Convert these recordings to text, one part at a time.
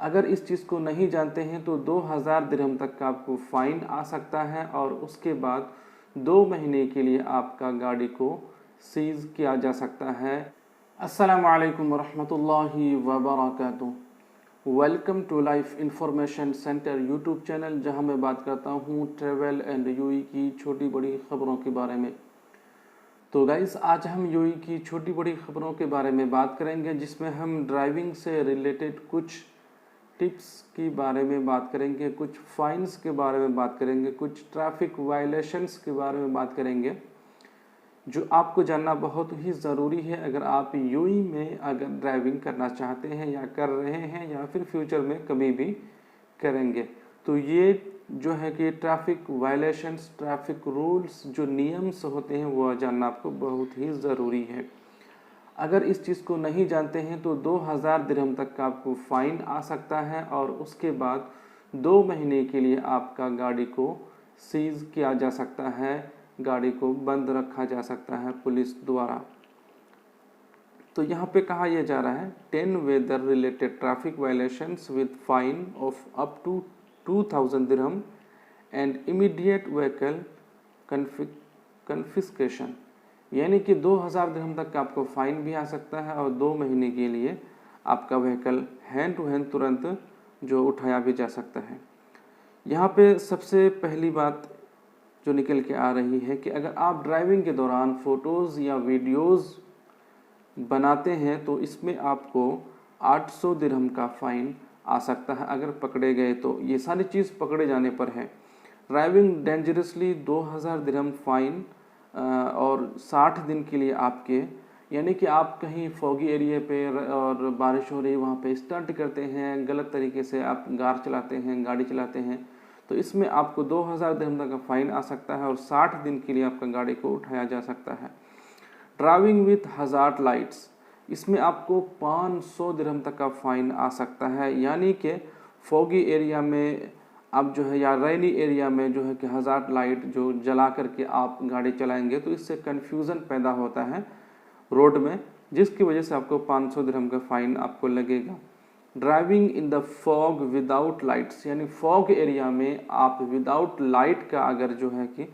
अगर इस चीज़ को नहीं जानते हैं तो 2000 दिरहम तक का आपको फ़ाइन आ सकता है और उसके बाद 2 महीने के लिए आपका गाड़ी को सीज़ किया जा सकता है। अस्सलामु अलैकुम वरहमतुल्लाहि वबरकातुहू। Welcome to life information centre YouTube channel, जहां मैं बात करता हूं ट्रैवल एंड यूई की छोटी बड़ी खबरों के बारे में। तो गाइस, आज हम यूई की छोटी बड़ी खबरों के बारे में बात करेंगे, जिसमें हम ड्राइविंग से रिलेटेड कुछ टिप्स के बारे में बात करेंगे, कुछ फाइन्स के बारे में बात करेंगे, कुछ ट्रैफिक वायलेशंस के बारे में बात करेंगे, जो आपको जानना बहुत ही ज़रूरी है अगर आप यूई में अगर ड्राइविंग करना चाहते हैं या कर रहे हैं या फिर फ्यूचर में कभी भी करेंगे। तो ये जो है कि ट्रैफिक वायलेशंस, ट्रैफिक रूल्स, जो नियम्स होते हैं वो जानना आपको बहुत ही ज़रूरी है। अगर इस चीज़ को नहीं जानते हैं तो 2000 दिरहम तक का आपको फ़ाइन आ सकता है और उसके बाद 2 महीने के लिए आपका गाड़ी को सीज़ किया जा सकता है, गाड़ी को बंद रखा जा सकता है पुलिस द्वारा। तो यहाँ पे कहा यह जा रहा है 10 weather related traffic violations with fine of up to 2000 dirham and immediate vehicle confiscation, यानी कि 2000 दिरहम तक का आपको फाइन भी आ सकता है और 2 महीने के लिए आपका व्हीकल हैंड टू हैंड तुरंत जो उठाया भी जा सकता है। यहाँ पे सबसे पहली बात जो निकल के आ रही है कि अगर आप ड्राइविंग के दौरान फ़ोटोज़ या वीडियोज़ बनाते हैं तो इसमें आपको 800 दिरहम का फ़ाइन आ सकता है अगर पकड़े गए तो। ये सारी चीज़ पकड़े जाने पर है। ड्राइविंग डेंजरसली 2000 दिरहम फ़ाइन और 60 दिन के लिए आपके, यानी कि आप कहीं फॉगी एरिया पे और बारिश हो रही है वहाँ पे स्टंट करते हैं, गलत तरीके से आप कार चलाते हैं, गाड़ी चलाते हैं, तो इसमें आपको 2000 दिरहम तक का फ़ाइन आ सकता है और 60 दिन के लिए आपका गाड़ी को उठाया जा सकता है। ड्राइविंग विथ हज़ार्ड लाइट्स, इसमें आपको 500 दिरहम तक का फ़ाइन आ सकता है, यानी कि फॉगी एरिया में आप जो है या रेनी एरिया में जो है कि हज़ार्ड लाइट जो जला करके आप गाड़ी चलाएंगे तो इससे कन्फ्यूज़न पैदा होता है रोड में, जिसकी वजह से आपको 500 दिरहम का फ़ाइन आपको लगेगा। Driving in the fog without lights, यानी फॉग एरिया में आप विदाउट लाइट का अगर जो है कि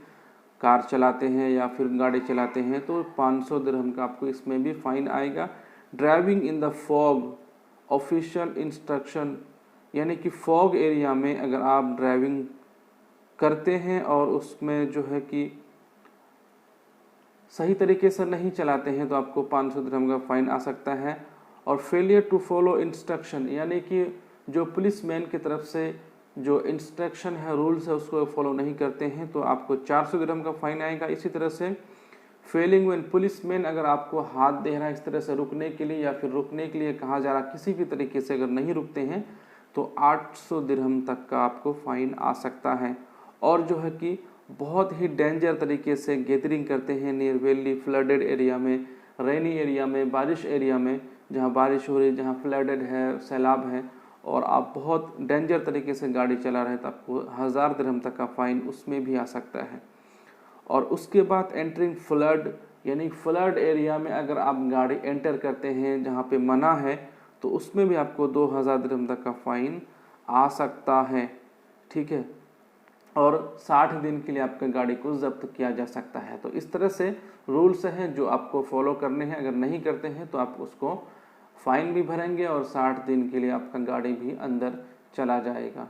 कार चलाते हैं या फिर गाड़ी चलाते हैं तो 500 दिरहम का आपको इसमें भी फ़ाइन आएगा। Driving in the fog official instruction, यानी कि फॉग एरिया में अगर आप ड्राइविंग करते हैं और उसमें जो है कि सही तरीके से नहीं चलाते हैं तो आपको 500 दिरहम का फ़ाइन आ सकता है। और फेलियर टू फॉलो इंस्ट्रक्शन, यानी कि जो पुलिसमैन की तरफ से जो इंस्ट्रक्शन है, रूल्स है, उसको फॉलो नहीं करते हैं तो आपको 400 दिरहम का फ़ाइन आएगा। इसी तरह से फेलिंग व्हेन पुलिसमैन अगर आपको हाथ दे रहा है इस तरह से रुकने के लिए या फिर रुकने के लिए कहा जा रहा है, किसी भी तरीके से अगर नहीं रुकते हैं तो 800 दिरहम तक का आपको फ़ाइन आ सकता है। और जो है कि बहुत ही डेंजर तरीके से गैदरिंग करते हैं नियर वेली फ्लडेड एरिया में, रेनी एरिया में, बारिश एरिया में, जहाँ बारिश हो रही है, जहाँ फ्लडेड है, सैलाब है, और आप बहुत डेंजर तरीके से गाड़ी चला रहे हैं तो आपको 1000 दिरहम तक का फ़ाइन उसमें भी आ सकता है। और उसके बाद एंटरिंग फ्लड, यानी फ्लड एरिया में अगर आप गाड़ी एंटर करते हैं जहाँ पे मना है तो उसमें भी आपको 2000 दिरहम तक का फ़ाइन आ सकता है, ठीक है। और 60 दिन के लिए आपका गाड़ी को जब्त किया जा सकता है। तो इस तरह से रूल्स हैं जो आपको फॉलो करने हैं। अगर नहीं करते हैं तो आप उसको फ़ाइन भी भरेंगे और 60 दिन के लिए आपका गाड़ी भी अंदर चला जाएगा।